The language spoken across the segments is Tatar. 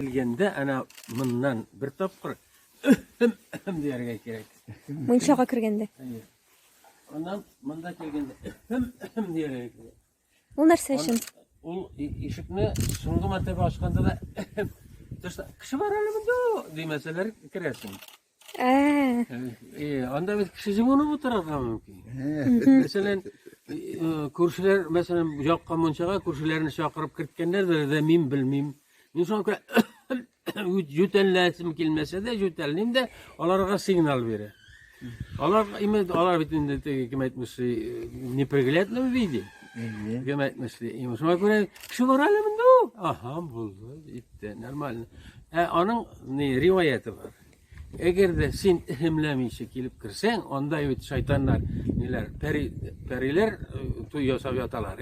Kelgende ana bundan bir topqir diyerge kerak. Munchaga kirganda. Ondan bunda kelgende diyerge kerak. U narsa uchun. Ul eshikni so'nggi martaba ochganda da kishi boralimidi demasalar kirasan. Onda biz kishi jimoni o'tirarga mumkin. Masalan, ko'rshilar masalan bu yoqqa munchaga ko'rshilarni chaqirib kiritganlarida men bilmayman. Men shunga ko'ra yo'tallasim kelmasa-da, yo'tallayman-da, ularga signal beradi. Ular bitinde kim aytmış, неприглядном виде. Kim aytmış, shunga ko'ra kishi boralimidi? Aha, bo'ldi, bitta, normal. Onun rivoyati bor. Eğer de sen ihimlemişe gelip kirsen, onda evet şeytanlar, neler, periler toy yasab yatalar,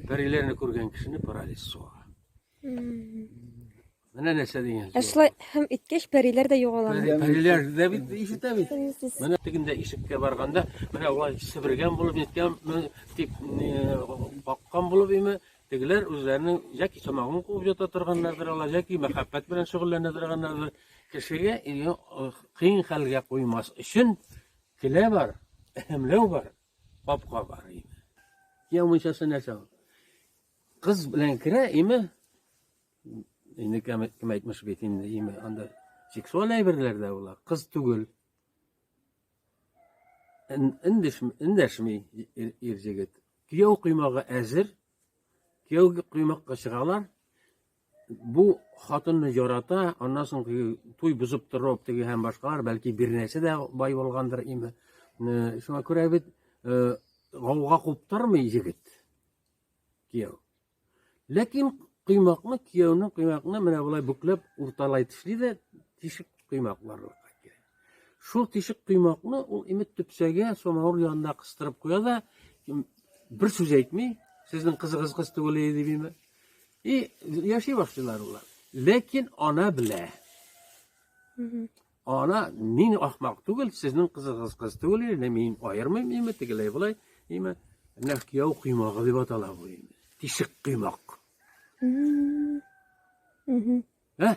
perilerini kurgan kişini paraliz soğa. Mana nese degan. Aslay ham itkesh periler de yo'qoladi. Periler de bit işi tabi. Mana teginde ishikka barganda, mana ular sibirgan bo'lib netgan, tip baqqan bo'lib emi, tegiler o'zlarini yoki chamog'in qo'yib yota turganlardir, yoki muhabbat bilan shug'ullanadiganlardir. Kishiga qiyin holga qo'ymas uchun kila bor, ihimlov bor, qopqa bor. Yo'mishasi narsa. Qiz bilan kira emi endi kim aytmış betinde emi anda seksual ayberlarda ular qiz tugul. Indashmay erjigit. Kuyov qiymoqqa azir, kuyov qiymoqqa chiqalar. Bu xotinni yorata, ondan so'ng to'y buzib turib degi ham boshqalar balki bir narsa da boy bo'lgandir emi. Shunga ko'ra bit g'ovg'a qo'ptirmay yigit. Kuyov. Lekin qiymoqni kuyovning qiymoqni mana bulay buklab o'rtalaytishlikda teshik qiymoqlar bor. Shu teshik qiymoqni u imit tupsaga so'mor yonida qistirib qo'yadi. Bir so'z aytmay, sizning qizigingiz qiz tug'iladi deymi? Yaşay başlar ular. Lekin ona bile. Ona men ahmaq tugul, sizning qizigingiz qiz tugul, men ayırmayman, men tegilay bulay, men nafkiyov qiymog'i deb ataladi bu. Teshik qiymoq. Ha?